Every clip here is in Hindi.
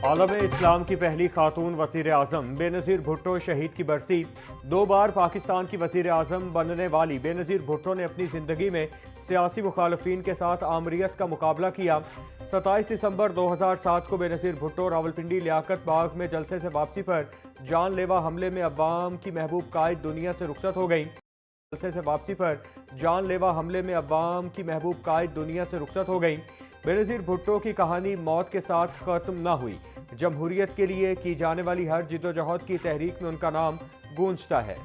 आलम इस्लाम की पहली खातून वज़ीर आज़म बेनज़ीर भुट्टो शहीद की बरसी। 2 बार पाकिस्तान की वज़ीर आज़म बनने वाली बेनज़ीर भुट्टो ने अपनी ज़िंदगी में सियासी मुखालफिन के साथ आमरीत का मुकाबला किया। 27 दिसंबर 2007 को बेनज़ीर भुट्टो रावलपिंडी लियाकत बाग में जलसे से वापसी पर जानलेवा हमले में अवाम की महबूब कायद दुनिया से रुखसत हो गई। जलसे से वापसी पर जानलेवा हमले में अवाम की महबूब कायद दुनिया से रुखसत हो गई। बेनज़ीर भुट्टो की कहानी मौत के साथ ख़त्म न हुई। जमहूरियत के लिए की जाने वाली हर जिद्दोजहद की तहरीक में उनका नाम गूंजता है।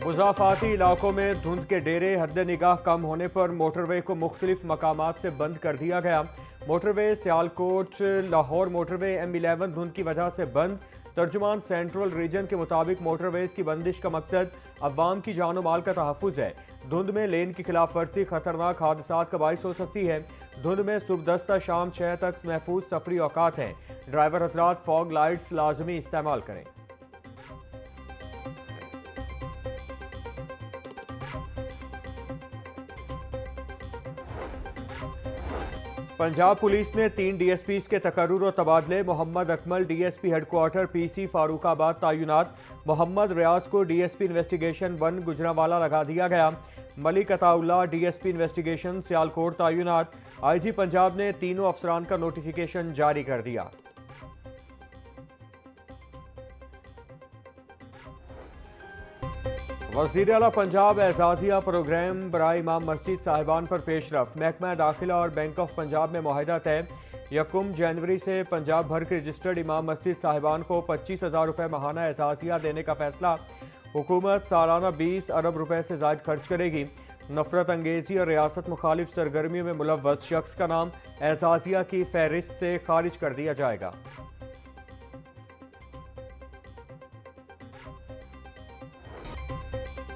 मुज़ाफ़ाती इलाकों में धुंध के डेरे हद निगाह कम होने पर मोटरवे को मुख्तलिफ मकामात से बंद कर दिया गया। Motorway Sialkot Lahore motorway M11 धुंध की वजह से बंद। तर्जुमान सेंट्रल रीजन के मुताबिक मोटरवेज की बंदिश का मकसद अवाम की जान और माल का तहफ़्फ़ुज़ है। धुंध में लेन की खिलाफ वर्जी खतरनाक हादसात का बाइस हो सकती है। धुंध में सुबह 10 शाम 6 तक महफूज सफरी औकात हैं। ड्राइवर हजरात फॉग लाइट्स लाजमी इस्तेमाल करें। पंजाब पुलिस ने 3 DSPs के तकर्रुर और तबादले। Mohammad Akmal DSP headquarter PC Farooqabad तैनात। मोहम्मद रियाज को DSP इन्वेस्टिगेशन 1 गुजरांवाला लगा दिया गया। मलिक अताउल्लाह DSP इन्वेस्टिगेशन सियालकोट तैनात। IG पंजाब ने तीनों अफसरान का नोटिफिकेशन जारी कर दिया। वज़ीर आला पंजाब एजाजिया प्रोग्राम बराए इमाम मस्जिद साहिबान पर पेशरफ। महकमा दाखिला और बैंक ऑफ पंजाब में मुआहिदा तय। 1 जनवरी से पंजाब भर के रजिस्टर्ड इमाम मस्जिद साहिबान को 25,000 रुपये माहाना एजाजिया देने का फैसला। हुकूमत सालाना 20 अरब रुपए से ज़ायद खर्च करेगी। नफरत अंगेजी और रियासत मुखालिफ सरगर्मियों में मुलव्वस शख्स का नाम एजाजिया की फहरिस्त से खारिज कर दिया जाएगा।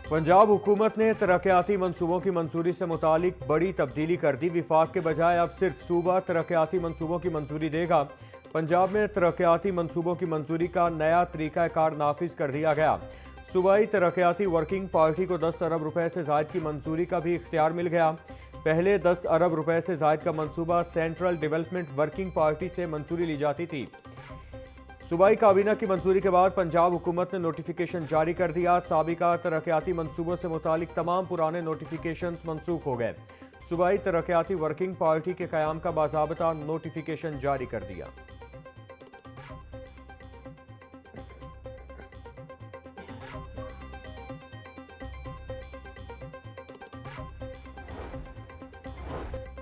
पंजाब हुकूमत ने तरक्याती मंसूबों की मंजूरी से मुतालिक बड़ी तब्दीली कर दी। विफाक के बजाय अब सिर्फ सूबा तरक्याती मंसूबों की मंजूरी देगा। पंजाब में तरक्याती मंसूबों की मंजूरी का नया तरीक़ाकार नाफिज कर दिया गया। सूबाई तरक्याती वर्किंग पार्टी को 10 अरब रुपए से ज़ायद की मंजूरी का भी इख्तियार मिल गया। पहले 10 अरब रुपए से ज़ायद का मंसूबा सेंट्रल डेवलपमेंट वर्किंग पार्टी से मंजूरी ली जाती थी। सूबाई काबीना की मंजूरी के बाद पंजाब हुकूमत ने नोटिफिकेशन जारी कर दिया। साबिका तरक्याती मंसूबों से मुतालिक तमाम पुराने नोटिफिकेशन मनसूख हो गए। सूबाई तरक्याती वर्किंग पार्टी के क़याम का बाज़ाबता नोटिफिकेशन जारी कर दिया।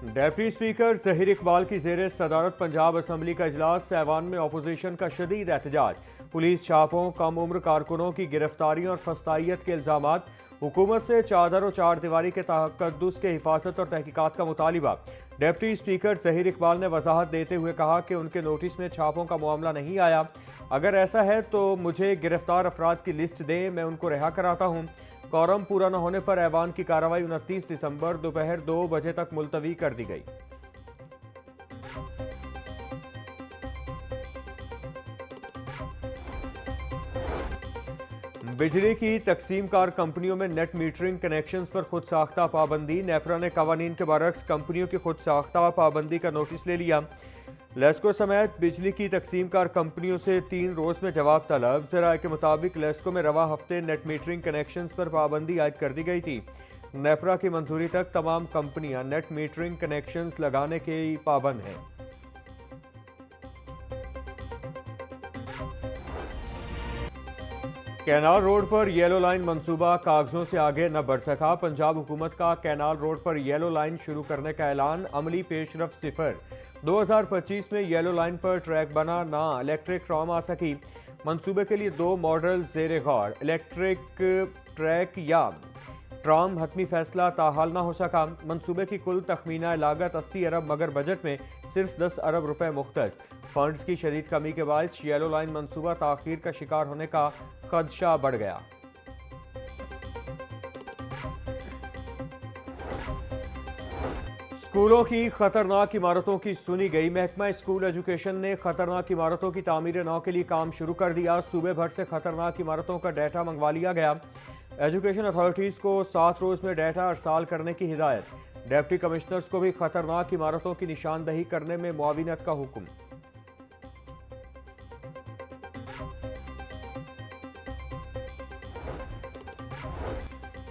डेप्टी स्पीकर ज़हीर इकबाल की ज़ेर सदारत पंजाब असम्बली का इजलास। ऐवान में अपोजिशन का शदीद एहतजाज। पुलिस छापों, कम उम्र कारकुनों की गिरफ्तारी और फस्तायत के इल्ज़ामात। हुकूमत से चादर और चार दीवारी के तकद्दुस के हिफाजत और तहकीकात का मुतालिबा। डेप्टी स्पीकर ज़हीर इकबाल ने वजाहत देते हुए कहा कि उनके नोटिस में छापों का मामला नहीं आया। अगर ऐसा है तो मुझे गिरफ्तार अफराद की लिस्ट दें, मैं उनको रिहा कराता हूँ। कोरम पूरा न होने पर ऐवान की कार्रवाई 29 दिसंबर दोपहर 2 बजे तक मुलतवी कर दी गई। बिजली की तकसीम कार कंपनियों में नेट मीटरिंग कनेक्शंस पर खुद साख्ता पाबंदी। नेपरा ने कवानीन के बरक्स कंपनियों की खुद साख्ता पाबंदी का नोटिस ले लिया। लेस्को समेत बिजली की तकसीम कार कंपनियों से 3 रोज़ में जवाब तलब। ज़राए के मुताबिक लेस्को में रवा हफ्ते नेट मीटरिंग कनेक्शंस पर पाबंदी आयद कर दी गई थी। नेपरा की मंजूरी तक तमाम कंपनियां नेट मीटरिंग कनेक्शंस लगाने के पाबंद हैं। कैनाल रोड पर येलो लाइन मंसूबा कागजों से आगे न बढ़ सका। पंजाब हुकूमत का कैनाल रोड पर येलो लाइन शुरू करने का ऐलान। अमली पेशरफ 0। 2025 में येलो लाइन पर ट्रैक बना ना इलेक्ट्रिक ट्राम आ सकी। मंसूबे के लिए 2 मॉडल ज़ेरे गौर। इलेक्ट्रिक ट्रैक या ट्राम हतमी फैसला ताहाल ना हो सका। मंसूबे की कुल तखमीना लागत 80 अरब मगर बजट में सिर्फ 10 अरब रुपए मुख्तस। फंड्स की शदीद कमी के बायस येलो लाइन मंसूबा ताखीर का शिकार होने का खदशा बढ़ गया। स्कूलों की खतरनाक इमारतों की सुनी गई। महकमा स्कूल एजुकेशन ने खतरनाक इमारतों की तामीर नौ के लिए काम शुरू कर दिया। सूबे भर से खतरनाक इमारतों का डाटा मंगवा लिया गया। एजुकेशन अथॉरिटीज़ को 7 रोज़ में डाटा अरसाल करने की हिदायत। डिप्टी कमिश्नर्स को भी खतरनाक इमारतों की निशानदही करने में मुआविनत का हुक्म।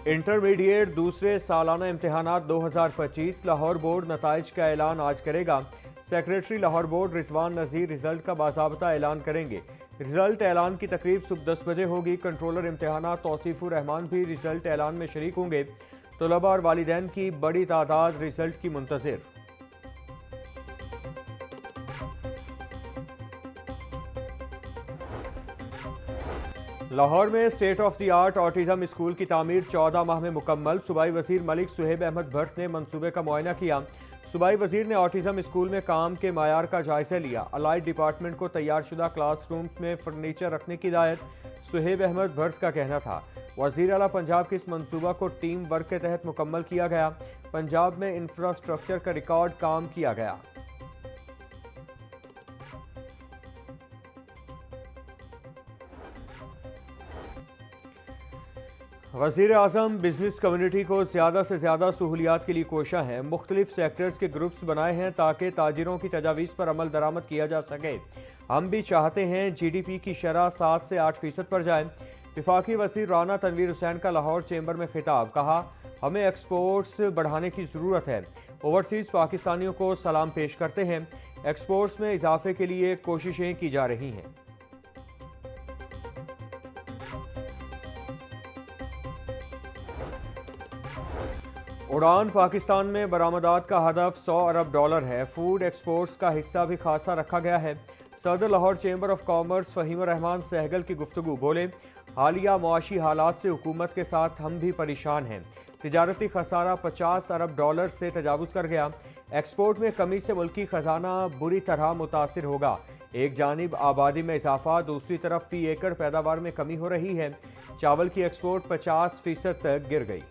इंटरमीडिएट दूसरे सालाना इम्तिहानात 2025 लाहौर बोर्ड नताइज का ऐलान आज करेगा। सेक्रेटरी लाहौर बोर्ड रिजवान नज़ीर रिजल्ट का बाज़ाब्ता ऐलान करेंगे। रिजल्ट ऐलान की तकरीब सुबह 10 बजे होगी। कंट्रोलर इम्तिहानात तौसीफुर रहमान भी रिजल्ट ऐलान में शरीक होंगे। तलबा और वालिदैन की बड़ी तादाद रिजल्ट की मुंतज़िर। लाहौर में state of the art autism school की तामीर 14 माह में मुकम्मल। सूबाई वजीर मलिक सुहेब अहमद भट्ट ने मंसूबे का मुआयना किया। सूबाई वजीर ने ऑटिज्म स्कूल में काम के मायार का जायजा लिया। अलाइड डिपार्टमेंट को तैयारशुदा क्लासरूम्स में फर्नीचर रखने की हिदायत। सुहेब अहमद भट्ट का कहना था वजीर आला पंजाब के इस मंसूबा को टीम वर्क के तहत मुकम्मल किया गया। पंजाब में इंफ्रास्ट्रक्चर का रिकॉर्ड काम किया गया। वज़ीर आज़म बिजनेस कम्युनिटी को ज़्यादा से ज़्यादा सहूलियात के लिए कोशा है। मुख्तलिफ सेक्टर्स के ग्रुप्स बनाए हैं ताकि ताजिरों की तजावीज़ पर अमल दरामद किया जा सके। हम भी चाहते हैं GDP की शरह 7 से 8% पर जाए। वफाकी वज़ीर राना तनवीर हुसैन का लाहौर चैम्बर में खिताब। कहा हमें एक्सपोर्ट्स बढ़ाने की ज़रूरत है। ओवरसीज़ पाकिस्तानियों को सलाम पेश करते हैं। एक्सपोर्ट्स में इजाफे के लिए कोशिशें की जा रही हैं। उड़ान पाकिस्तान में बरामदात का हदफ $100 अरब है। फूड एक्सपोर्ट्स का हिस्सा भी खासा रखा गया है। सदर Lahore chamber of commerce Fahim Rehman Sehgal की गुफ्तगू। बोले हालिया मुआशी हालात से हुकूमत के साथ हम भी परेशान हैं। तिजारती खसारा $50 अरब से तजावुज़ कर गया। एक्सपोर्ट में कमी से मुल्की ख़जाना बुरी तरह मुतासिर होगा। एक जानिब आबादी में इजाफा, दूसरी तरफ फी एकड़ पैदावार में कमी हो रही है। चावल की एक्सपोर्ट 50% तक गिर गई।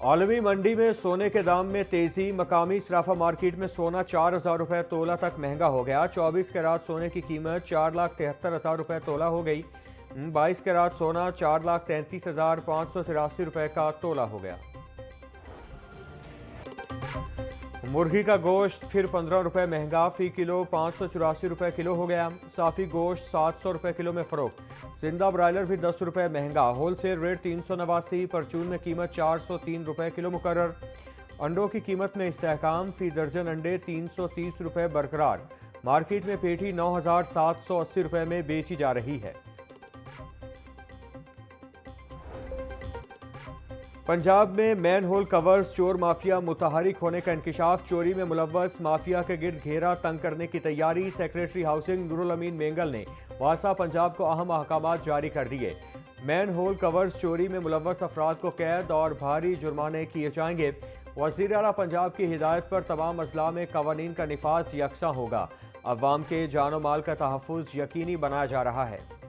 आलमी मंडी में सोने के दाम में तेजी। मकामी सराफा मार्केट में सोना 4,000 रुपये तोला तक महंगा हो गया। 24 कैरात सोने की कीमत 4,73,000 रुपये तोला हो गई। 22 कैरात सोना 4,33,583 रुपये का तोला हो गया। मुर्गी का गोश्त फिर 15 रुपये महंगा। फी किलो 584 रुपये किलो हो गया। साफ़ी गोश्त 700 रुपये किलो में फ़रोख्त। जिंदा ब्रायलर भी 10 रुपये महंगा। Wholesale rate 389। परचून में कीमत 403 रुपये किलो मुकर्रर। अंडों की कीमत में इस्तेहकाम। फी दर्जन अंडे 330 रुपये बरकरार। मार्केट में पेटी 9,780 रुपये में बेची जा रही है। पंजाब में मैन होल कवर्स चोर माफिया मुतहरिक होने का इंकशाफ। चोरी में मुलव्वस माफिया के गिर्द घेरा तंग करने की तैयारी। सेक्रेटरी हाउसिंग नूरुल अमीन मेंगल ने वासा पंजाब को अहम अहकामात जारी कर दिए। मैन होल कवर्स चोरी में मुलव्वस अफराद को कैद और भारी जुर्माने किए जाएंगे। वज़ीर आला पंजाब की हिदायत पर तमाम अजला में कवानीन का निफाज यकसा होगा। अवाम के जानो माल का तहफ़्फ़ुज़ यकीनी बनाया जा रहा है।